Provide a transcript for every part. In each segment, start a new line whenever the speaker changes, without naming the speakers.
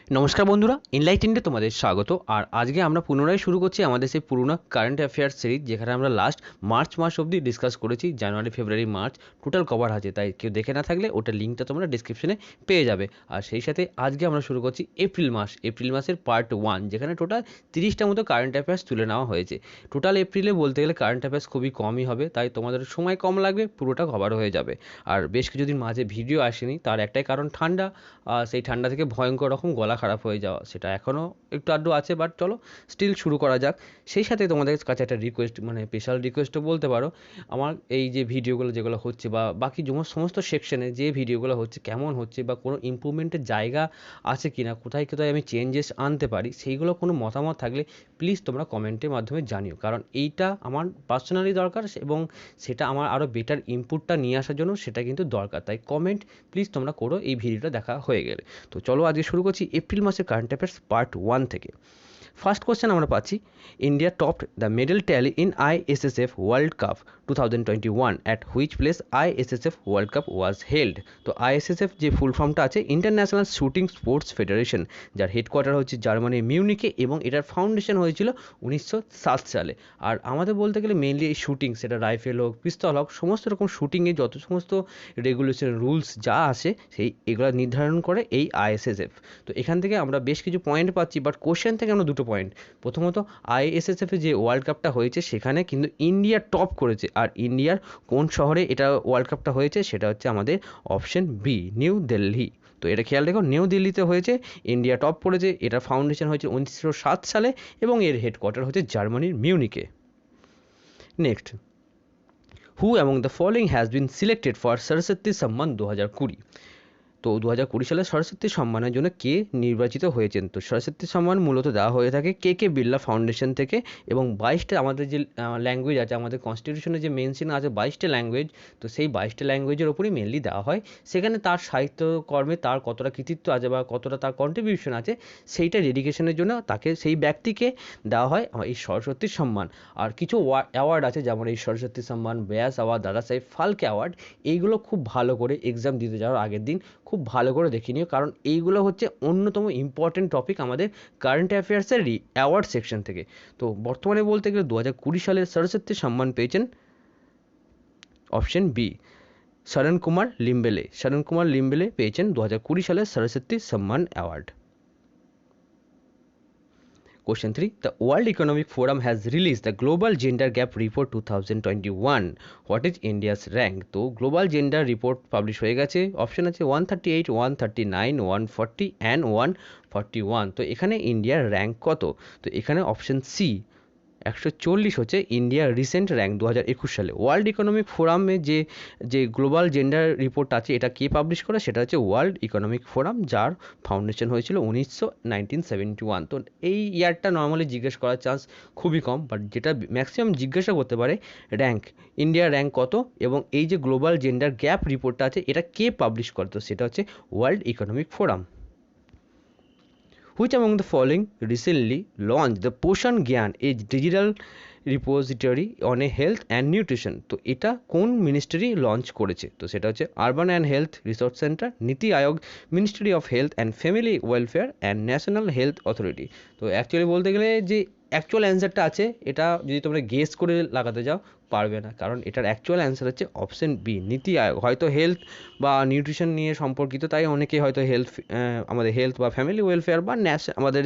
নমস্কার বন্ধুরা, এনলাইটেন্ডে তোমাদের স্বাগত। আর আজকে আমরা পুনরায় শুরু করছি আমাদের সেই পুরোনো কারেন্ট অ্যাফেয়ার্স সিরিজ, যেখানে আমরা লাস্ট মার্চ মাস অবধি ডিসকাস করেছি। জানুয়ারি, ফেব্রুয়ারি, মার্চ টোটাল কভার আছে, তাই কেউ দেখে না থাকলে ওটার লিঙ্কটা তোমরা ডিসক্রিপশনে পেয়ে যাবে। আর সেই সাথে আজকে আমরা শুরু করছি এপ্রিল মাসের পার্ট 1, যেখানে টোটাল 30টা মতো কারেন্ট অ্যাফেয়ার্স তুলে নেওয়া হয়েছে। টোটাল এপ্রিলে বলতে গেলে কারেন্ট অ্যাফেয়ার্স খুবই কমই হবে, তাই তোমাদের সময় কম লাগবে, পুরোটা কভার হয়ে যাবে। আর বেশ কিছুদিন মাঝে ভিডিও আসেনি, তার একটাই কারণ ঠান্ডা। সেই ঠান্ডা থেকে ভয়ঙ্কর রকম গলা খারাপ হয়ে যাওয়া, সেটা এখনও একটু আধটু আছে, বাট চলো স্টিল শুরু করা যাক। সেই সাথে তোমাদের কাছে একটা রিকোয়েস্ট, মানে স্পেশাল রিকোয়েস্টও বলতে পারো। আমার এই যে ভিডিওগুলো যেগুলো হচ্ছে, বা বাকি সমস্ত সেকশনে যে ভিডিওগুলো হচ্ছে কেমন হচ্ছে, বা কোনো ইমপ্রুভমেন্টের জায়গা আছে কি না, কোথায় কোথায় আমি চেঞ্জেস আনতে পারি, সেইগুলো কোনো মতামত থাকলে প্লিজ তোমরা কমেন্টের মাধ্যমে জানিও। কারণ এইটা আমার পার্সোনালি দরকার, এবং সেটা আমার আরও বেটার ইনপুটটা নিয়ে আসার জন্য সেটা কিন্তু দরকার। তাই কমেন্ট প্লিজ তোমরা করো এই ভিডিওটা দেখা হয়ে গেলে। তো চলো আজকে শুরু করছি এপ্রিল মাসের কারেন্ট অ্যাফেয়ার্স পার্ট 1 থেকে। ফার্স্ট কোশ্চেন আমরা পাচ্ছি, India topped the medal tally in ISSF world cup 2021 at which place ISSF world cup was held. তো আইএসএসএফ যে ফুল ফর্মটা আছে, ইন্টারন্যাশনাল শুটিং স্পোর্টস ফেডারেশন, যার হেডকোয়ার্টার হচ্ছে জার্মানির মিউনিকে, এবং এটার ফাউন্ডেশন হয়েছিল 1907 সালে। আর আমাদের বলতে গেলে মেনলি এই শুটিং, সেটা রাইফেল হোক, পিস্তল হোক, সমস্ত রকম শুটিংয়ে যত সমস্ত রেগুলেশন রুলস যা আছে এগুলো নির্ধারণ করে এই আইএসএসএফ। তো এখান থেকে আমরা বেশ কিছু পয়েন্ট পাচ্ছি, বাট কোশ্চেন থেকে আমরা দুটো পয়েন্ট। প্রথমত, আইএসএসএফে যে ওয়ার্ল্ড কাপটা হয়েছে সেখানে কিন্তু ইন্ডিয়া টপ করেছে। আর ইন্ডিয়ার কোন শহরে এটা ওয়ার্ল্ড কাপটা হয়েছে, সেটা হচ্ছে আমাদের অপশন বি, নিউ দিল্লি। তো এটা খেয়াল রেখো, নিউ দিল্লিতে হয়েছে, ইন্ডিয়া টপ করেছে। এটার ফাউন্ডেশন হয়েছে 1907 সালে, এবং এর হেডকোয়ার্টার হচ্ছে জার্মানির মিউনিকে। Next, who among the following has been selected for Saraswati Samman 2020। তো 2020 সালে সরস্বতী সম্মানের জন্য কে নির্বাচিত হয়েছেন? তো সরস্বতী সম্মান মূলত দেওয়া হয়ে থাকে কে বিড়লা ফাউন্ডেশন থেকে, এবং 22টা আমাদের যে ল্যাঙ্গুয়েজ আছে, আমাদের কনস্টিটিউশনে যে মেনশন আছে 22টা ল্যাঙ্গুয়েজ, তো সেই 22টা ল্যাঙ্গুয়েজের ওপরই মেনলি দেওয়া হয়। সেখানে তার সাহিত্যকর্মে তার কতটা কৃতিত্ব আছে বা কতটা তার কন্ট্রিবিউশন আছে, সেইটা ডেডিকেশনের জন্য তাকে, সেই ব্যক্তিকে দেওয়া হয় এই সরস্বতী সম্মান। আর কিছু অ্যাওয়ার্ড আছে, যেমন এই সরস্বতী সম্মান, ব্যাস অ্যাওয়ার্ড, দাদা সাহেব ফালকে অ্যাওয়ার্ড। এইগুলো খুব ভালো করে এক্সাম দিতে যাওয়ার আগের দিন খুব ভালো করে দেখে নিও, কারণ এইগুলো হচ্ছে অন্যতম ইম্পর্টেন্ট টপিক আমাদের কারেন্ট অ্যাফেয়ার্সের অ্যাওয়ার্ড সেকশন থেকে। তো বর্তমানে বলতে গেলে 2020 সালে সরস্বতী সম্মান পেয়েছেন অপশন বি, শরণ কুমার লিম্বেলে পেয়েছেন 2020 সালে সরস্বতী সম্মান award. Question 3. The World Economic Forum has released the Global Gender Gap Report 2021. What is India's rank? তো গ্লোবাল জেন্ডার রিপোর্ট পাবলিশ হয়ে গেছে। অপশন আছে 138, 139, 140 অ্যান্ড 141। তো এখানে ইন্ডিয়ার র্যাঙ্ক কত? তো এখানে অপশন সি 140 হচ্ছে ইন্ডিয়ার রিসেন্ট র্যাঙ্ক 2021 সালে। ওয়ার্ল্ড ইকোনমিক ফোরামে যে গ্লোবাল জেন্ডার রিপোর্ট আছে, এটা কে পাবলিশ করে? সেটা হচ্ছে ওয়ার্ল্ড ইকোনমিক ফোরাম, যার ফাউন্ডেশন হয়েছিল 1971। তো এই ইয়ারটা নর্মালি জিজ্ঞেস করার চান্স খুবই কম, বাট যেটা ম্যাক্সিমাম জিজ্ঞাসা করতে পারে, র্যাঙ্ক, ইন্ডিয়ার র্যাঙ্ক কত, এবং এই যে গ্লোবাল জেন্ডার গ্যাপ রিপোর্টটা আছে এটা কে পাবলিশ করে? তো সেটা হচ্ছে world economic forum. Which among the following recently launched the Poshan Gyan, a digital repository on a health and nutrition? তো এটা কোন মিনিস্ট্রি লঞ্চ করেছে? তো সেটা হচ্ছে urban and health resource centre, NITI Aayog, ministry of health and family welfare and national health authority. তো actually বলতে গেলে যে অ্যাকচুয়াল অ্যান্সারটা আছে, এটা যদি তোমরা গেস করে লাগাতে যাও পারবে না, কারণ এটার অ্যাকচুয়াল অ্যান্সার হচ্ছে অপশন বি, নীতি আয়োগ। হয়তো হেলথ বা নিউট্রিশন নিয়ে সম্পর্কিত, তাই অনেকে হয়তো আমাদের হেলথ বা ফ্যামিলি ওয়েলফেয়ার বা আমাদের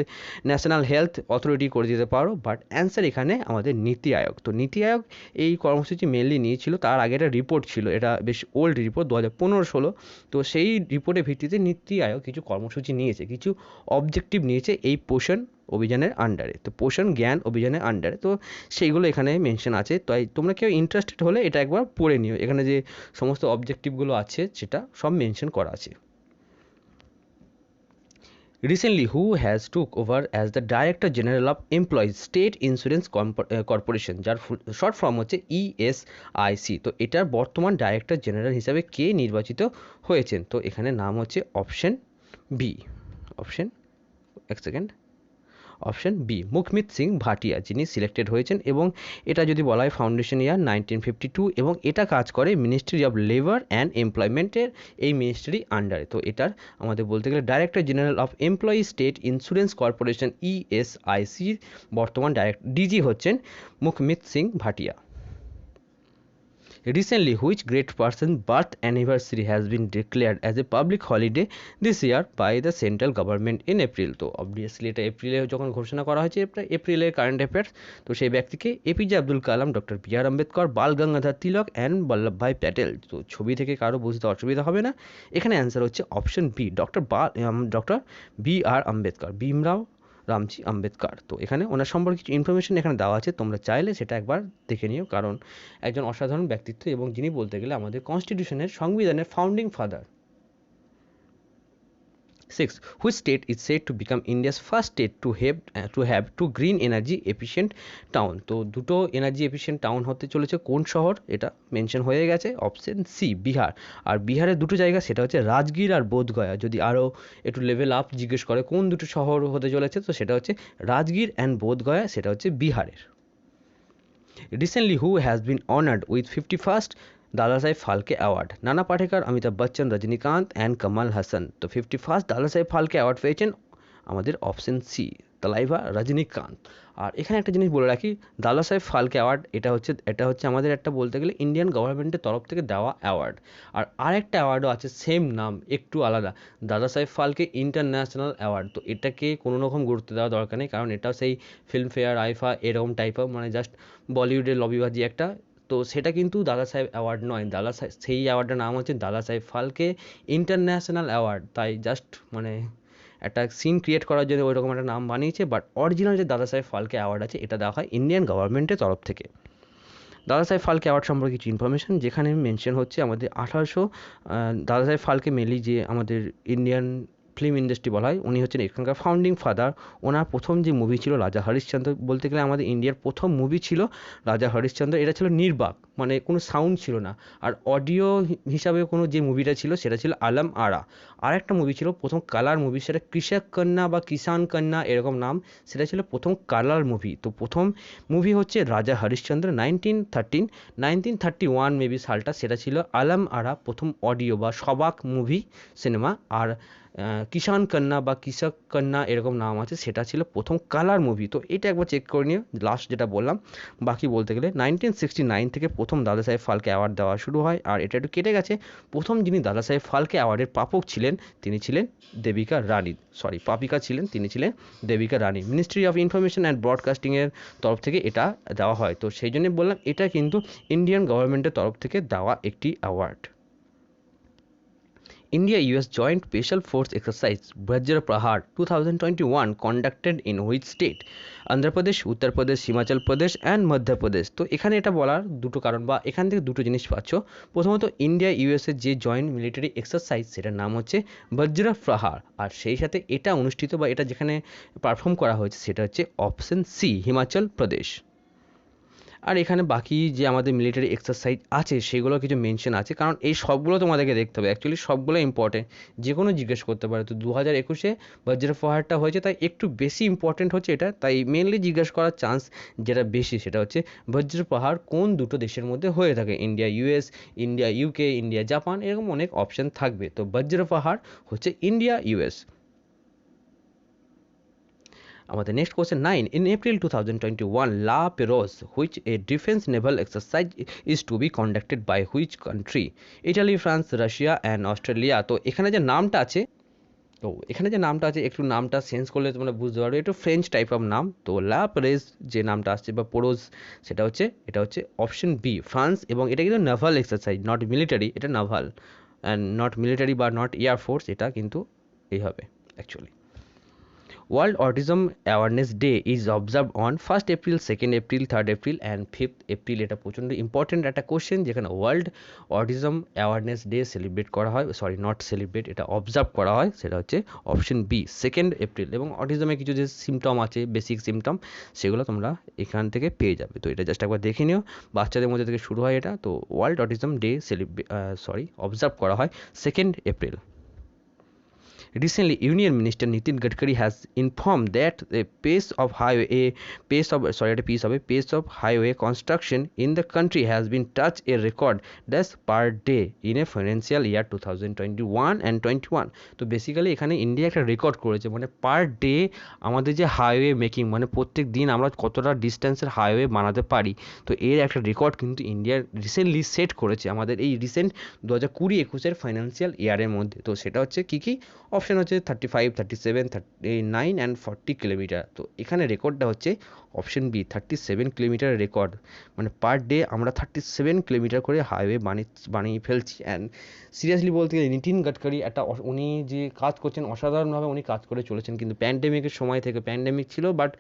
ন্যাশনাল হেলথ অথরিটি করে দিতে পারো, বাট অ্যান্সার এখানে আমাদের নীতি আয়োগ। তো নীতি আয়োগ এই কর্মসূচি মেনলি নিয়েছিল, তার আগে একটা রিপোর্ট ছিল, এটা বেশ ওল্ড রিপোর্ট 2015-16। তো সেই রিপোর্টের ভিত্তিতে নীতি আয়োগ কিছু কর্মসূচি নিয়েছে, কিছু অবজেক্টিভ নিয়েছে এই পোষণ অভিযানের আন্ডারে, তো পোষণ জ্ঞান অভিযানের আন্ডারে। তো সেইগুলো এখানে মেনশন আছে, তাই তোমরা কেউ ইন্টারেস্টেড হলে এটা একবার পড়ে নিও, এখানে যে সমস্ত অবজেক্টিভগুলো আছে সেটা সব মেনশন করা আছে। Recently, who has took over as the Director General of Employees State Insurance Corporation, যার শর্ট ফর্ম হচ্ছে ESIC। তো এটার বর্তমান ডাইরেক্টর জেনারেল হিসাবে কে নির্বাচিত হয়েছেন? তো এখানে নাম হচ্ছে অপশন বি, অপশন এক second, option B Mukhmeet Singh Bhatia, যিনি সিলেক্টেড হয়েছেন। এবং এটা যদি বলা হয় ফাউন্ডেশন ইয়ার 1952, এবং এটা কাজ করে মিনিস্ট্রি অফ লেবার অ্যান্ড এমপ্লয়মেন্টের এই মিনিস্ট্রি আন্ডারে। তো এটার আমাদের বলতে গেলে director general of employee state insurance corporation ইএসআইসির বর্তমান ডিজি হচ্ছেন Mukhmeet Singh Bhatia. Recently, which great person's birth anniversary has been declared as a public holiday this year by the central government in April? তো অবভিয়াসলি এটা এপ্রিলে যখন ঘোষণা করা হয়েছে, এটা এপ্রিলের কারেন্ট অ্যাফেয়ার্স। তো সেই ব্যক্তিকে APJ Abdul Kalam, doctor B R Ambedkar, Bal Gangadhar Tilak and Vallabhbhai Patel. তো ছবি থেকে কারো বুঝতে অসুবিধা হবে না, এখানে অ্যান্সার হচ্ছে option B, doctor B R Ambedkar, Bhimrao Ramji Ambedkar. তো এখানে ওনার সম্পর্কে কিছু ইনফরমেশন এখানে দেওয়া আছে, তোমরা চাইলে সেটা একবার দেখে নিও, কারণ একজন অসাধারণ ব্যক্তিত্ব এবং যিনি বলতে গেলে আমাদের কনস্টিটিউশনের সংবিধানের founding father. 6. Which state is said to become India's first state to have two green energy efficient town? তো দুটো এনার্জি এফিশিয়েন্ট টাউন হতে চলেছে কোন শহর, এটা মেনশন হয়ে গেছে, অপশন সি বিহার। আর বিহারের দুটো জায়গা, সেটা হচ্ছে রাজগীর আর বোধগয়া। যদি আরও একটু লেভেল আপ জিজ্ঞেস করে কোন দুটো শহর হতে চলেছে, তো সেটা হচ্ছে রাজগীর অ্যান্ড বোধগয়া, সেটা হচ্ছে বিহারের। Recently, who has been honored with 51st Dadasaheb Phalke award? নানা পাটেকর, অমিতাভ বচ্চন, রজনীকান্ত অ্যান্ড কামাল হাসান। তো 51st দাদাসাহেব ফালকে অ্যাওয়ার্ড পেয়েছেন আমাদের অপশন সি তালাইভা রজনীকান্ত। আর এখানে একটা জিনিস বলে রাখি, দাদাসাহেব ফালকে অ্যাওয়ার্ড এটা হচ্ছে আমাদের একটা বলতে গেলে ইন্ডিয়ান গভর্নমেন্টের তরফ থেকে দেওয়া অ্যাওয়ার্ড। আর আরেকটা অ্যাওয়ার্ডও আছে সেম নাম, একটু আলাদা, দাদাসাহেব ফালকে ইন্টারন্যাশনাল অ্যাওয়ার্ড। তো এটাকে কোনো রকম গুরুত্ব দেওয়া দরকার নেই, কারণ এটাও সেই ফিল্মফেয়ার, আইফা এরকম টাইপের, মানে জাস্ট বলিউডের লবিবাজি একটা। তো সেটা কিন্তু দাদা সাহেব অ্যাওয়ার্ড নয়, সেই অ্যাওয়ার্ডটার নাম হচ্ছে দাদা সাহেব ফালকে ইন্টারন্যাশনাল অ্যাওয়ার্ড। তাই জাস্ট মানে একটা সিন ক্রিয়েট করার জন্য ওই রকম একটা নাম বানিয়েছে, বাট অরিজিনাল যে দাদা সাহেব ফালকে অ্যাওয়ার্ড আছে, এটা দেওয়া হয় ইন্ডিয়ান গভর্নমেন্টের তরফ থেকে। দাদা সাহেব ফালকে অ্যাওয়ার্ড সম্পর্কে কিছু ইনফরমেশন, যেখানে মেনশন হচ্ছে আমাদের দাদা সাহেব ফালকে মেনলি যে আমাদের ইন্ডিয়ান ফিল্ম ইন্ডাস্ট্রি বলা হয়, উনি হচ্ছেন এখানকার ফাউন্ডিং ফাদার। ওনার প্রথম যে মুভি ছিল রাজা হরিশ্চন্দ্র, বলতে গেলে আমাদের ইন্ডিয়ার প্রথম মুভি ছিল রাজা হরিশ্চন্দ্র। এটা ছিল নির্বাক, মানে কোনো সাউন্ড ছিল না। আর অডিও হিসাবে কোনো যে মুভিটা ছিল সেটা ছিল আলম আরা। আর একটা মুভি ছিল প্রথম কালার মুভি, সেটা কৃষক কন্যা বা কিষান কন্যা এরকম নাম, সেটা ছিল প্রথম কালার মুভি। তো প্রথম মুভি হচ্ছে রাজা হরিশ্চন্দ্র 1931 মেবি সালটা, সেটা ছিল আলম আরা প্রথম অডিও বা সবাক মুভি সিনেমা। আর কিষান কন্যা বা কৃষক কন্যা এরকম নাম আছে, সেটা ছিল প্রথম কালার মুভি। তো এটা একবার চেক করে নিও, লাস্ট যেটা বললাম। বাকি বলতে গেলে 1969 থেকে প্রথম দাদা সাহেব ফালকে অ্যাওয়ার্ড দেওয়া শুরু হয়। আর এটা একটু কেটে গেছে, প্রথম যিনি দাদা সাহেব ফালকে অ্যাওয়ার্ডের প্রাপক ছিলেন তিনি ছিলেন দেবিকা রানী, প্রাপিকা ছিলেন, তিনি ছিলেন দেবিকা রানী। মিনিস্ট্রি অফ ইনফরমেশন অ্যান্ড ব্রডকাস্টিংয়ের তরফ থেকে এটা দেওয়া হয়। তো সেই জন্য বললাম এটা কিন্তু ইন্ডিয়ান গভর্নমেন্টের তরফ থেকে দেওয়া একটি award. India-US Joint Special Force Exercise Vajra Prahar 2021 conducted in which state? Andhra Pradesh, Uttar Pradesh, Himachal Pradesh and Madhya Pradesh। তো এখানে এটা বলার দুটো কারণ বা এখান থেকে দুটো জিনিস পাচ্ছ। প্রথমত ইন্ডিয়া ইউএসএ যে জয়েন্ট মিলিটারি এক্সারসাইজ, সেটার নাম হচ্ছে বজ্রা প্রহার। আর সেই সাথে এটা অনুষ্ঠিত বা এটা যেখানে পারফর্ম করা হয়েছে সেটা হচ্ছে অপশন সি হিমাচল প্রদেশ। আর এখানে বাকি যে আমাদের মিলিটারি এক্সারসাইজ আছে সেগুলো কিছু মেনশন আছে, কারণ এই সবগুলো তোমাদেরকে দেখতে হবে, অ্যাকচুয়ালি সবগুলো ইম্পর্টেন্ট, যে কোনো জিজ্ঞেস করতে পারে। তো 2021-এ বজ্র প্রহারটা হয়েছে, তাই একটু বেশি ইম্পর্টেন্ট হচ্ছে এটা, তাই মেনলি জিজ্ঞেস করার চান্স যেটা বেশি সেটা হচ্ছে বজ্র প্রহার কোন দুটো দেশের মধ্যে হয়ে থাকে, India US, India UK, India Japan, এরকম অনেক অপশন থাকবে। তো বজ্র প্রহার হচ্ছে ইন্ডিয়া ইউএস। আমাদের next question 9, in April 2021 La Perouse, which a defense naval exercise is to be conducted by which country? Italy, France, Russia and Australia। তো এখানে যে নামটা আছে একটু নামটা চেঞ্জ করলে তোমরা বুঝতে পারবে, একটু ফ্রেঞ্চ টাইপ অফ নাম। তো লা পেরেজ যে নামটা আসছে বা পোরোজ, এটা হচ্ছে অপশন বি ফ্রান্স। এবং এটা কিন্তু নাভাল এক্সারসাইজ, নট মিলিটারি, এটা নাভাল অ্যান্ড নট মিলিটারি বা নট এয়ারফোর্স, এটা কিন্তু এই হবে actually. World Autism Awareness Day is observed on 1st April, 2nd April, 3rd April and 5th April। এটা প্রচণ্ড ইম্পর্টেন্ট একটা কোশ্চেন, যেখানে world autism awareness day celebrate করা হয়, এটা অবজার্ভ করা হয়, সেটা হচ্ছে অপশন বি 2nd April। এবং অটিজমের কিছু যে সিমটম আছে, বেসিক সিমটম, সেগুলো তোমরা এখান থেকে পেয়ে যাবে। তো এটা জাস্ট একবার দেখে নিও, বাচ্চাদের মধ্যে থেকে শুরু হয় এটা। তো ওয়ার্ল্ড অটিজম ডে অবজার্ভ করা হয় 2nd April। Recently, Union Minister Nitin Gadkari has informed that the pace of highway construction in the country has been touched a record that's per day in a financial year 2021 and 21. তো basically এখানে India একটা record করেছে, মানে per day আমাদের যে highway making, মানে প্রত্যেক দিন আমরা কতটা ডিস্টেন্সের হাইওয়ে বানাতে পারি, তো এর একটা রেকর্ড কিন্তু ইন্ডিয়া রিসেন্টলি সেট করেছে আমাদের এই রিসেন্ট 2020-21 ফাইন্যান্সিয়াল ইয়ারের মধ্যে। তো সেটা হচ্ছে কী কী অপশান হচ্ছে 35, 37, 39 অ্যান্ড 40 কিলোমিটার। তো এখানে রেকর্ডটা হচ্ছে অপশন বি 37 কিলোমিটার রেকর্ড, মানে পার ডে আমরা 37 কিলোমিটার করে হাইওয়ে বানিয়ে ফেলছি। অ্যান্ড সিরিয়াসলি বলতে গেলে নিতিন গাডকারি উনি যে কাজ করছেন অসাধারণভাবে উনি কাজ করে চলেছেন, কিন্তু প্যান্ডেমিকের সময় থেকে, প্যান্ডেমিক ছিল বাট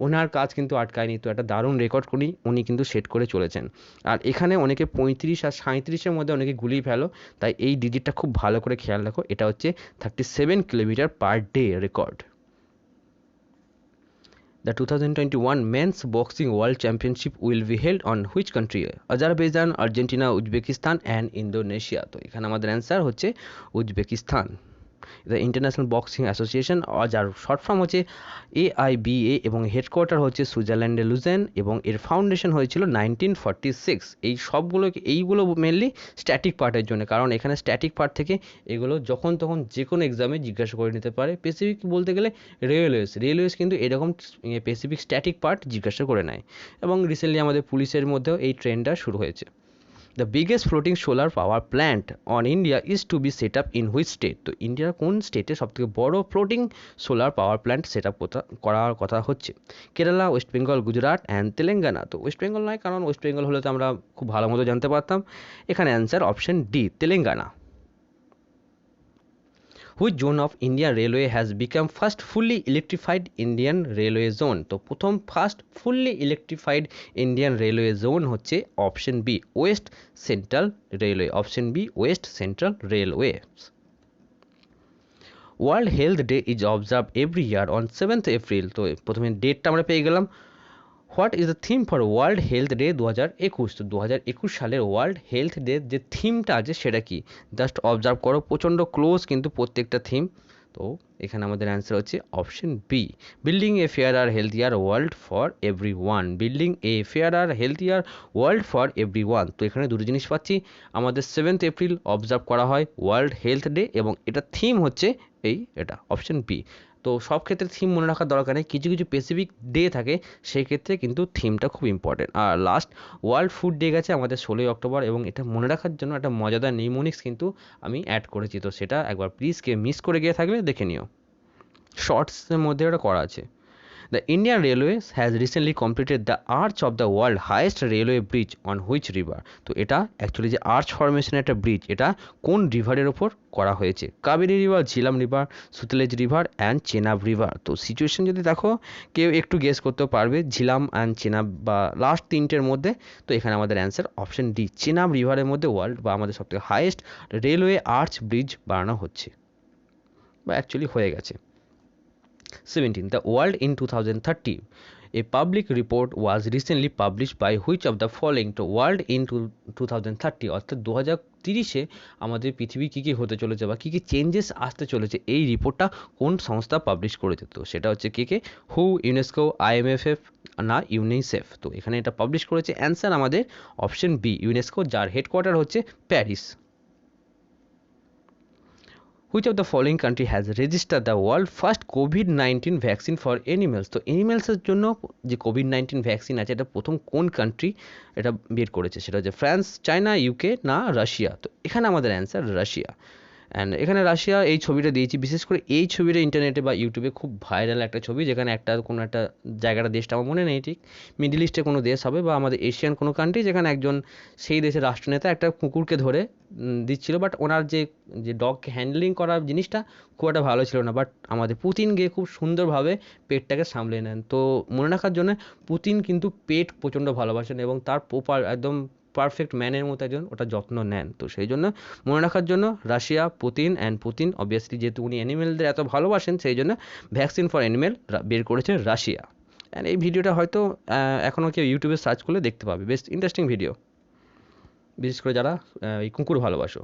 ওনার কাজ কিন্তু আটকায়নি। তো একটা দারুণ রেকর্ড উনি কিন্তু সেট করে চলেছেন। আর এখানে অনেকে 35 আর 37-এর মধ্যে অনেকে গুলিয়ে ফেলো, তাই এই ডিজিটটা খুব ভালো করে খেয়াল রাখো, এটা হচ্ছে 37 kilometre per day record. The 2021 Men's Boxing World Championship will be held on which country? Azerbaijan, Argentina, Uzbekistan and Indonesia. তো এখানে আমাদের অ্যান্সার হচ্ছে Uzbekistan. The international boxing association, যার শর্ট ফর্ম হচ্ছে AIBA, এবং হেডকোয়ার্টার হচ্ছে সুইজারল্যান্ডে লুজেন, এবং এর ফাউন্ডেশন হয়েছিল 1946। এইগুলো মেনলি স্ট্যাটিক পার্টের জন্য, কারণ এখানে স্ট্যাটিক পার্ট থেকে এগুলো যখন তখন যে কোনো এক্সামে জিজ্ঞাসা করে নিতে পারে। স্পেসিফিক বলতে গেলে রেলওয়েজ কিন্তু এরকম স্পেসিফিক স্ট্যাটিক পার্ট জিজ্ঞাসা করে নেয়, এবং রিসেন্টলি আমাদের পুলিশের মধ্যেও এই ট্রেন্ডটা শুরু হয়েছে। The biggest floating solar power plant on India is to be set up in which state? তো ইন্ডিয়ার কোন স্টেটে সবথেকে বড় floating solar power plant set up করার কথা হচ্ছে? Kerala, West Bengal, Gujarat and Telangana. তো ওয়েস্ট বেঙ্গল নয়, কারণ ওয়েস্ট বেঙ্গল হলে তো আমরা খুব ভালো মতো জানতে পারতাম। এখানে answer option D, Telangana. Which zone of Indian Railway has become first fully electrified Indian Railway zone? তো প্রথম first fully electrified Indian railway zone হচ্ছে option B, west central railway. Option B, west central railway. World health day is observe every year on 7th April. তো প্রথমে ডেটটা আমরা পেয়ে গেলাম। What is the theme for world health day 2021? তো 2021 সালের world health day যে থিমটা আছে সেটা কি? জাস্ট অবজার্ভ করো, প্রচণ্ড ক্লোজ কিন্তু প্রত্যেকটা থিম। তো এখানে আমাদের অ্যান্সার হচ্ছে option B, building a fairer healthier world for everyone. Building a fairer healthier world for everyone. তো এখানে দুটো জিনিস পাচ্ছি, আমাদের 7th এপ্রিল অবজার্ভ করা হয় ওয়ার্ল্ড হেলথ ডে, এবং এটা থিম হচ্ছে এটা অপশন বি। তো সব ক্ষেত্রে থিম মনে রাখার দরকার নেই, কিছু কিছু স্পেসিফিক ডে থাকে সেই ক্ষেত্রে কিন্তু থিমটা খুব ইম্পর্টেন্ট। আর লাস্ট ওয়ার্ল্ড ফুড ডে গেছে আমাদের 16ই অক্টোবর, এবং এটা মনে রাখার জন্য একটা মজাদার নিউমোনিক্স কিন্তু আমি অ্যাড করেছি, তো সেটা একবার প্লিজ কে মিস করে গিয়ে থাকলে দেখে নিও, শর্টসের মধ্যে ওটা করা আছে। The Indian Railways has recently completed the arch of the world highest railway bridge on which river? তো এটা অ্যাকচুয়ালি যে আর্চ ফরমেশনের একটা ব্রিজ, এটা কোন রিভারের ওপর করা হয়েছে? Kaveri river, Jhelum river, Sutlej river and Chenab river. তো সিচুয়েশন যদি দেখো কেউ একটু গেস করতে পারবে ঝিলাম অ্যান্ড চেনাব বা লাস্ট তিনটের মধ্যে। তো এখানে আমাদের অ্যান্সার অপশন ডি, চেনাব রিভারের মধ্যে ওয়ার্ল্ড বা আমাদের সবথেকে হাইয়েস্ট রেলওয়ে আর্চ ব্রিজ বানানো হচ্ছে বা অ্যাকচুয়ালি হয়ে গেছে। 17. The World in 2030. A public report was recently published by which of the following? তো ওয়ার্ল্ড ইন 2030 অর্থাৎ 2030-এ আমাদের পৃথিবী কী কী হতে চলেছে বা কী কী চেঞ্জেস আসতে চলেছে, এই রিপোর্টটা কোন সংস্থা পাবলিশ করেছে? তো সেটা হচ্ছে কে? হু, ইউনেস্কো, IMF না ইউনিসেফ। তো এখানে এটা পাবলিশ করেছে, অ্যান্সার আমাদের অপশন বি, ইউনেস্কো, যার হেডকোয়ার্টার হচ্ছে Paris. Which of the following country has registered the world first COVID-19 vaccine for animals? তো অ্যানিমেলসের জন্য যে COVID-19 ভ্যাকসিন আছে এটা প্রথম কোন কান্ট্রি এটা বের করেছে? সেটা হচ্ছে ফ্রান্স, চায়না, UK না রাশিয়া। তো এখানে আমাদের অ্যান্সার রাশিয়া। অ্যান্ড এখানে রাশিয়া এই ছবিটা দিয়েছি, বিশেষ করে এই ছবিটা ইন্টারনেটে বা ইউটিউবে খুব ভাইরাল একটা ছবি, যেখানে কোনো একটা জায়গাটা, দেশটা আমার মনে নেই ঠিক, মিডল ইস্টে কোনো দেশ হবে বা আমাদের এশিয়ান কোনো কান্ট্রি, যেখানে একজন সেই দেশের রাষ্ট্রনেতা একটা কুকুরকে ধরে দিচ্ছিল, বাট ওনার যে ডগ হ্যান্ডলিং করার জিনিসটা খুব একটা ভালো ছিল না, বাট আমাদের পুতিন গিয়ে খুব সুন্দরভাবে পেটটাকে সামলে নেন। তো মনে রাখার জন্য পুতিন কিন্তু পেট প্রচণ্ড ভালোবাসেন, এবং তার প্রপার একদম পারফেক্ট ম্যানের মতো একজন ওটা যত্ন নেন। তো সেই জন্য মনে রাখার জন্য রাশিয়া, পুতিন অবভিয়াসলি যেহেতু উনি অ্যানিমেলদের এত ভালোবাসেন, সেই জন্য ভ্যাকসিন ফর অ্যানিমেল বের করেছে রাশিয়া। অ্যান্ড এই ভিডিওটা হয়তো এখনও কেউ ইউটিউবে সার্চ করলে দেখতে পাবে, বেশ ইন্টারেস্টিং ভিডিও, বিশেষ করে যারা এই কুকুর ভালোবাসো।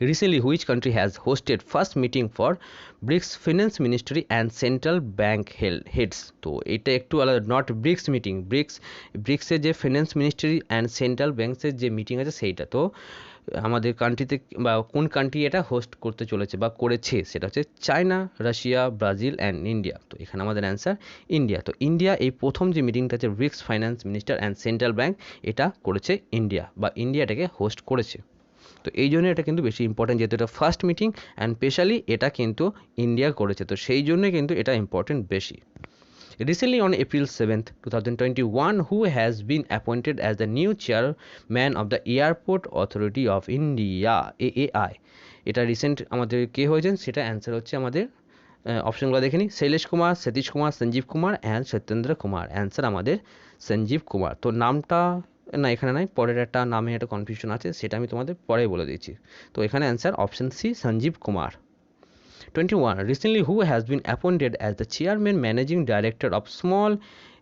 Recently, which country has hosted first meeting for BRICS finance ministry and central bank heads? তো এটা একটু আলাদা, নট ব্রিক্স মিটিং, ব্রিক্সের যে ফিনান্স মিনিস্ট্রি অ্যান্ড সেন্ট্রাল ব্যাংকসের যে মিটিং আছে সেইটা। তো আমাদের কান্ট্রিতে বা কোন কান্ট্রি এটা হোস্ট করতে চলেছে বা করেছে, সেটা হচ্ছে China, Russia, Brazil and India. তো এখানে আমাদের অ্যান্সার ইন্ডিয়া। তো ইন্ডিয়া এই প্রথম যে মিটিংটা আছে BRICS finance minister and central bank, এটা করেছে ইন্ডিয়া, বা ইন্ডিয়া এটাকে হোস্ট করেছে। তো এই জন্য এটা কিন্তু বেশি ইম্পর্টেন্ট, যেহেতু এটা ফার্স্ট মিটিং অ্যান্ড স্পেশালি এটা কিন্তু ইন্ডিয়া করেছে, তো সেই জন্যই কিন্তু এটা ইম্পর্টেন্ট বেশি। Recently, on April 7th, 2021, who has been appointed as the new chairman of the Airport Authority of India, AAI? এটা রিসেন্ট আমাদের কে হয়েছেন, সেটা অ্যান্সার হচ্ছে আমাদের অপশনগুলো দেখে নিই। শৈলেশ কুমার, সতীশ কুমার, সঞ্জীব কুমার অ্যান্ড সত্যেন্দ্র কুমার। অ্যান্সার আমাদের সঞ্জীব কুমার। তো নামটা না এখানে নাই, পরের একটা নামে একটা কনফিউশন আছে, সেটা আমি তোমাদের পরে বলে দিচ্ছি। তো এখানে answer option C, Sanjeev Kumar. 21. Recently, who has been appointed as the chairman managing director of Small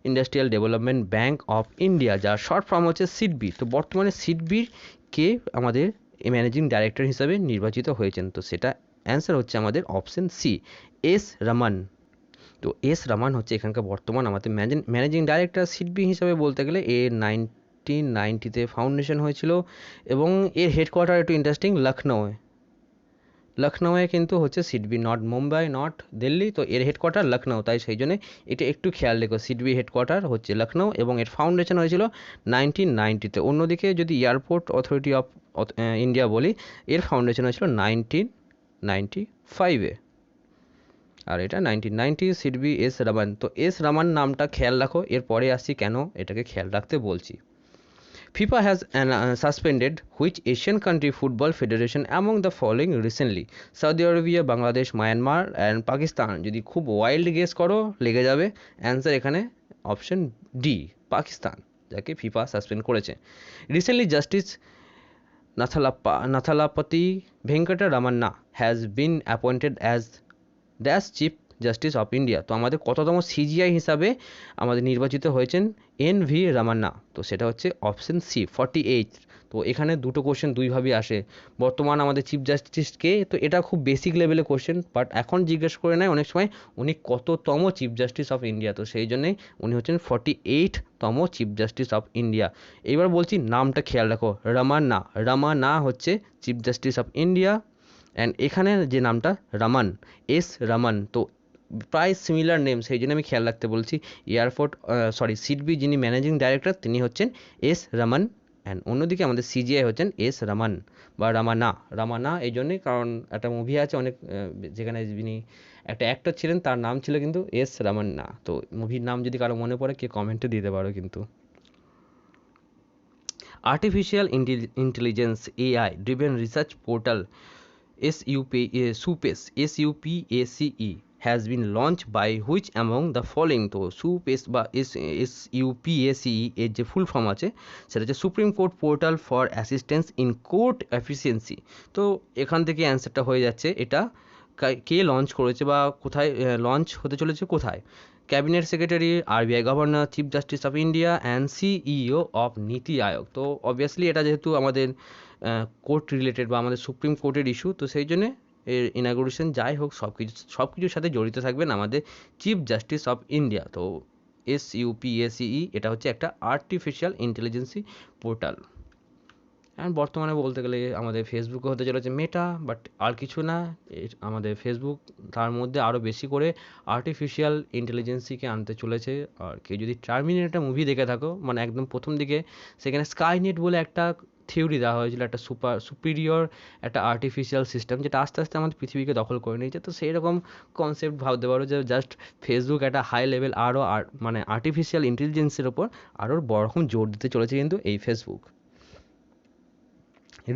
Industrial Development Bank of India, যার শর্ট ফর্ম হচ্ছে সিডবি। তো বর্তমানে সিডবির কে আমাদের ম্যানেজিং ডাইরেক্টর হিসাবে নির্বাচিত হয়েছেন, তো সেটা অ্যান্সার হচ্ছে আমাদের অপশন সি, এস রমন। তো এস রমন হচ্ছে এখানকার বর্তমান আমাদের ম্যানেজিং ডাইরেক্টর। সিডবি হিসাবে বলতে গেলে এর 1990-তে ফাউন্ডেশন হয়েছিল, এবং এর হেডকোয়ার্টার একটু ইন্টারেস্টিং, লখনউয়ে কিন্তু হচ্ছে সিডবি, নট মুম্বাই, নট দিল্লি। তো এর হেডকোয়ার্টার লখনউ, তাই সেই জন্য এটা একটু খেয়াল রেখো, সিডবি হেডকোয়ার্টার হচ্ছে লখনউ এবং এর ফাউন্ডেশন হয়েছিল 1990-তে। অন্যদিকে যদি এয়ারপোর্ট অথরিটি অফ ইন্ডিয়া বলি, এর ফাউন্ডেশন হয়েছিল 1995-এ, আর এটা 1990, সিডবি এস রমন। তো এস রমন নামটা খেয়াল রাখো, এরপরে আসছি কেন এটাকে খেয়াল রাখতে বলছি। FIFA has suspended which Asian country football federation among the following recently? Saudi Arabia, Bangladesh, Myanmar and Pakistan. যদি খুব ওয়াইল্ড গেস করো লেগে যাবে, অ্যান্সার এখানে অপশন ডি, পাকিস্তান, যাকে ফিফা সাসপেন্ড করেছে। Recently justice Nathalapati Venkata Ramana has been appointed as dash chief justice of India. তো আমাদের কততম সিজিআই হিসাবে আমাদের নির্বাচিত হয়েছেন এন ভি রামান্না, তো সেটা হচ্ছে অপশন সি, 48। তো এখানে দুটো কোশ্চেন দুইভাবেই আসে, বর্তমান আমাদের চিফ জাস্টিসকে, তো এটা খুব বেসিক লেভেলের কোশ্চেন, বাট এখন জিজ্ঞেস করে নেয় অনেক সময় উনি কততম চিফ জাস্টিস অফ ইন্ডিয়া, তো সেই জন্যই উনি হচ্ছেন 48তম চিফ জাস্টিস অফ ইন্ডিয়া। এইবার বলছি নামটা খেয়াল রাখো, রামান্না হচ্ছে chief justice of India, and এখানে যে নামটা রমন, এস রমন, তো প্রায় সিমিলার নেম, সেই জন্য আমি খেয়াল রাখতে বলছি। সিডবি যিনি ম্যানেজিং ডাইরেক্টর তিনি হচ্ছেন এস রমন, অ্যান্ড অন্যদিকে আমাদের সিজিআই হচ্ছেন এস রমন বা রামানা এই জন্যই, কারণ একটা মুভি আছে অনেক যেখানে যিনি একটা অ্যাক্টর ছিলেন তার নাম ছিল কিন্তু এস রামান্না। তো মুভির নাম যদি কারো মনে পড়ে কে কমেন্টে দিতে পারো কিন্তু। Artificial intelligence AI driven research portal SUPACE has been launched by which among the following? তো SUPACE বা SUPACE এর যে ফুল ফর্ম আছে সেটা হচ্ছে supreme court portal for assistance in court efficiency. তো এখান থেকে অ্যান্সারটা হয়ে যাচ্ছে, এটা কে লঞ্চ করেছে বা কোথায় লঞ্চ হতে চলেছে, কোথায়? Cabinet secretary, RBI governor, chief justice of India and CEO of নীতি আয়োগ। তো অবভিয়াসলি এটা যেহেতু আমাদের কোর্ট রিলেটেড বা আমাদের সুপ্রিম কোর্টের ইস্যু, তো সেই জন্যে এর ইনাগুরেশন যাই হোক সব কিছুর সাথে জড়িত থাকবেন আমাদের চিফ জাস্টিস অফ ইন্ডিয়া। তো SUPACE এটা হচ্ছে একটা আর্টিফিশিয়াল ইন্টেলিজেন্সি পোর্টাল। অ্যান্ড বর্তমানে বলতে গেলে আমাদের ফেসবুকে হতে চলেছে মেটা, বাট আর কিছু না, আমাদের ফেসবুক তার মধ্যে আরও বেশি করে আর্টিফিশিয়াল ইন্টেলিজেন্সিকে আনতে চলেছে। আর কেউ যদি টার্মিনেটর মুভি দেখে থাকো, মানে একদম প্রথম দিকে সেখানে স্কাইনেট বলে একটা থিওরি দেওয়া হয়েছিল, একটা সুপিরিয়র একটা আর্টিফিশিয়াল সিস্টেম যেটা আস্তে আস্তে আমাদের পৃথিবীকে দখল করে নিয়েছে। তো সেই রকম কনসেপ্ট ভাবতে পারো যে জাস্ট ফেসবুক একটা হাই লেভেল আরও মানে আর্টিফিশিয়াল ইন্টেলিজেন্সের ওপর আরও বড় রকম জোর দিতে চলেছে কিন্তু এই Facebook.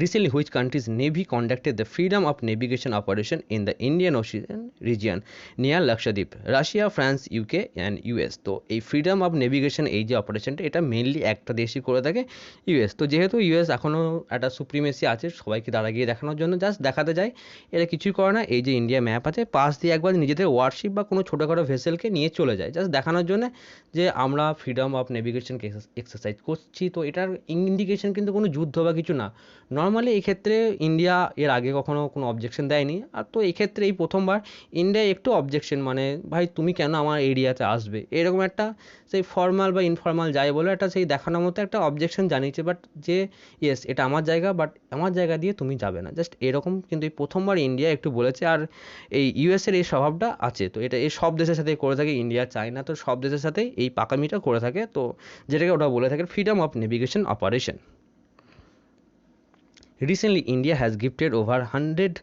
Recently, which country's navy conducted the freedom of navigation operation in the Indian Ocean region near Lakshadweep? Russia, France, UK and US. তো এই ফ্রিডম অফ নেভিগেশন এই যে অপারেশনটা, এটা মেনলি একটা দেশই করে থাকে, ইউএস। তো যেহেতু ইউএস এখনও একটা সুপ্রিমেসি আছে সবাইকে দাঁড়া গিয়ে দেখানোর জন্য, জাস্ট দেখাতে যায়, এরা কিছুই করে না। এই যে ইন্ডিয়া ম্যাপ আছে পাশ দিয়ে একবার নিজেদের ওয়ারশিপ বা কোনো ছোটোখাটো ভেসেলকে নিয়ে চলে যায়, জাস্ট দেখানোর জন্য যে আমরা ফ্রিডম অফ নেভিগেশনকে এক্সারসাইজ করছি। তো এটার ইন্ডিকেশন কিন্তু কোনো যুদ্ধ বা কিছু না, নর্মালি এই ক্ষেত্রে ইন্ডিয়া এর আগে কখনো কোনো অবজেকশন দেয়নি, আর তো এই ক্ষেত্রে এই প্রথমবার ইন্ডিয়া একটু অবজেকশন, মানে ভাই তুমি কেন আমার এরিয়াতে আসবে, এরকম একটা সেই ফর্মাল বা ইনফর্মাল যাই বলে একটা সেই দেখানোর মতো একটা অবজেকশন জানিয়েছে, বাট যে ইয়েস এটা আমার জায়গা, বাট আমার জায়গা দিয়ে তুমি যাবে না, জাস্ট এরকম। কিন্তু এই প্রথমবার ইন্ডিয়া একটু বলেছে। আর এই ইউএসের এই স্বভাবটা আছে, তো এটা এই সব দেশের সাথে করে থাকে, ইন্ডিয়া চায়না তো সব দেশের সাথে এই পাকামিটা করে থাকে, তো যেটাকে ওটা বলে থাকে freedom of navigation operation. Recently, India has gifted over 100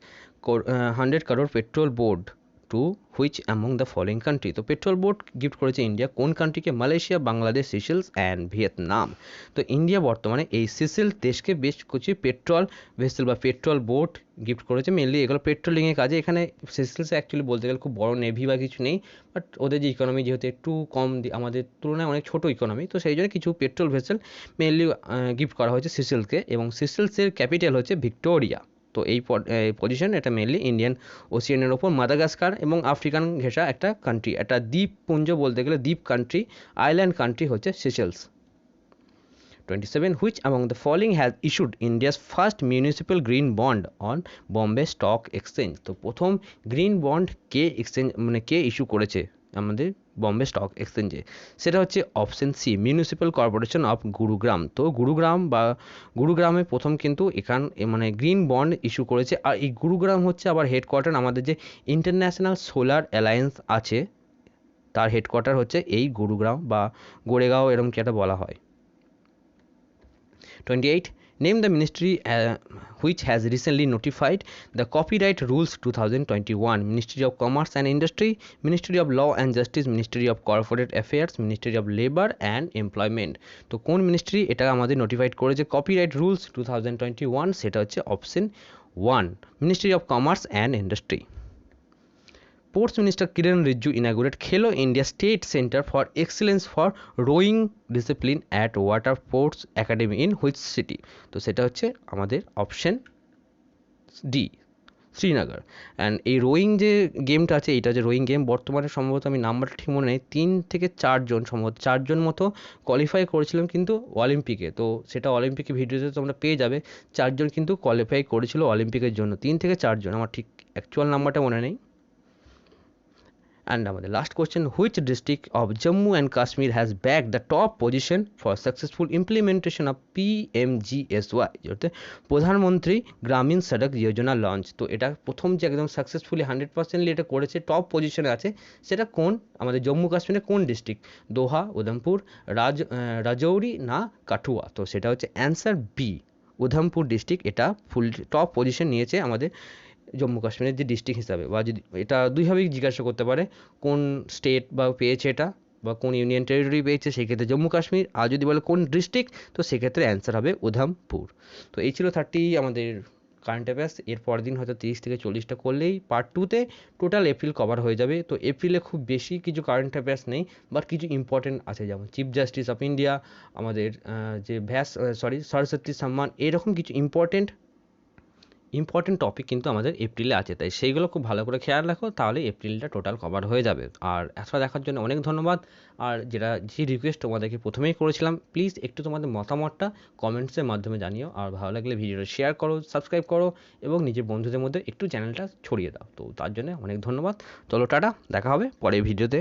crore petrol board to which among the following country? তো পেট্রোল বোট গিফট করেছে ইন্ডিয়া কোন কান্ট্রিকে? Malaysia, Bangladesh, Seychelles and Vietnam. তো ইন্ডিয়া বর্তমানে এই সিশেল দেশকে বেশ কিছু পেট্রোল ভেসেল বা পেট্রোল বোট গিফট করেছে। মেনলি এগুলো পেট্রোলিংয়ের কাজে। এখানে সিশেলসে অ্যাকচুয়ালি বলতে গেলে খুব বড় নেভি বা কিছু নেই, বাট ওদের যে ইকোনমি যেহেতু একটু কম, আমাদের তুলনায় অনেক ছোটো ইকোনমি, তো সেই জন্য কিছু পেট্রোল ভেসেল মেনলি গিফট করা হয়েছে সিশেলসকে, এবং সিশেলসের ক্যাপিটাল হচ্ছে ভিক্টোরিয়া। তো এই পজিশন এটা মেনলি ইন্ডিয়ান ওশিয়ানের ওপর, মাদাগাস্কার এবং আফ্রিকান ঘেঁষা একটা কান্ট্রি, একটা দ্বীপপুঞ্জ বলতে গেলে, দ্বীপ কান্ট্রি, আইল্যান্ড কান্ট্রি হচ্ছে Seychelles. 27. Which among the following has issued India's first municipal green bond on Bombay Stock Exchange? তো প্রথম গ্রিন বন্ড কে এক্সচেঞ্জ মানে কে ইস্যু করেছে আমাদের বম্বে স্টক এক্সচেঞ্জে? সেটা হচ্ছে option C, municipal corporation of Gurugram. তো গুরুগ্রামে প্রথম কিন্তু মানে গ্রিন বন্ড ইস্যু করেছে। আর এই গুরুগ্রাম হচ্ছে আবার হেডকোয়ার্টার আমাদের যে ইন্টারন্যাশনাল সোলার অ্যালায়েন্স আছে, তার হেডকোয়ার্টার হচ্ছে এই গুরুগ্রাম বা গোরেগাঁও, এরকম কি একটা বলা হয়। 28. Name the ministry which has recently notified the copyright rules 2021. Ministry of Commerce and Industry, Ministry of Law and Justice, Ministry of Corporate Affairs, Ministry of Labor and Employment. তো কোন মিনিস্ট্রি এটা আমাদের নোটিফাইড করেছে copyright rules 2021? সেটা হচ্ছে option 1, ministry of commerce and industry. Sports Minister Kiran Rijiju inaugurated Khelo India State Center for Excellence for Rowing Discipline at Water Sports Academy in which city? তো সেটা হচ্ছে আমাদের option D, Srinagar. And এই rowing যে গেমটা আছে, এটা যে রোয়িং গেম বর্তমানে সম্ভবত আমি নাম্বারটা ঠিক মনে নেই, 3 থেকে 4 জন, সম্ভবত 4 জন মতো কোয়ালিফাই করেছিলাম কিন্তু অলিম্পিকে। তো সেটা অলিম্পিকে ভিডিওতে তোমরা পেয়ে যাবে, 4 জন কিন্তু কোয়ালিফাই করেছিল অলিম্পিকের জন্য, 3 থেকে 4 জন, আমার ঠিক অ্যাকচুয়াল নাম্বারটা মনে নেই। And আমাদের last question, which district of Jammu and Kashmir has back the top position for successful implementation of PMGSY, অর্থাৎ প্রধানমন্ত্রী গ্রামীণ সড়ক যোজনা লঞ্চ। তো এটা প্রথম যে একদম সাকসেসফুলি 100% এটা করেছে, টপ পজিশনে আছে, সেটা কোন আমাদের জম্মু কাশ্মীরের কোন ডিস্ট্রিক্ট? দোহা, উধমপুর, রাজৌরি না কাঠুয়া? তো সেটা হচ্ছে অ্যান্সার বি, উধমপুর ডিস্ট্রিক্ট এটা ফুল টপ পজিশন নিয়েছে আমাদের জম্মু কাশ্মীরের যে ডিস্ট্রিক্ট হিসাবে। বা যদি এটা দুইভাবেই জিজ্ঞাসা করতে পারে, কোন স্টেট বা পেয়েছে এটা, বা কোন ইউনিয়ন টেরিটরি পেয়েছে, সেক্ষেত্রে জম্মু কাশ্মীর। আর যদি বলে কোন ডিস্ট্রিক্ট, তো সেক্ষেত্রে অ্যান্সার হবে উধমপুর। তো এই ছিল 30 আমাদের কারেন্ট অ্যাফেয়ার্স। এর পরের দিন হয়তো 30 থেকে 40টা করলেই পার্ট 2তে টোটাল এপ্রিল কভার হয়ে যাবে। তো এপ্রিলে খুব বেশি কিছু কারেন্ট অ্যাফেয়ার্স নেই, বাট কিছু ইম্পর্টেন্ট আছে, যেমন চিফ জাস্টিস অফ ইন্ডিয়া, আমাদের যে সরস্বতী সম্মান, এরকম কিছু ইম্পর্টেন্ট টপিক কিন্তু আমাদের এপ্রিলে আছে, তাই সেইগুলো খুব ভালো করে খেয়াল রাখো, তাহলে এপ্রিলটা টোটাল কভার হয়ে যাবে। আর এতটা দেখার জন্য অনেক ধন্যবাদ। আর যে রিকোয়েস্ট তোমাদেরকে প্রথমেই করেছিলাম, প্লিজ একটু তোমাদের মতামতটা কমেন্টসের মাধ্যমে জানিও, আর ভালো লাগলে ভিডিওটা শেয়ার করো, সাবস্ক্রাইব করো, এবং নিজের বন্ধুদের মধ্যে একটু চ্যানেলটা ছড়িয়ে দাও। তো তার জন্য অনেক ধন্যবাদ। চলো টাটা, দেখা হবে পরের ভিডিওতে।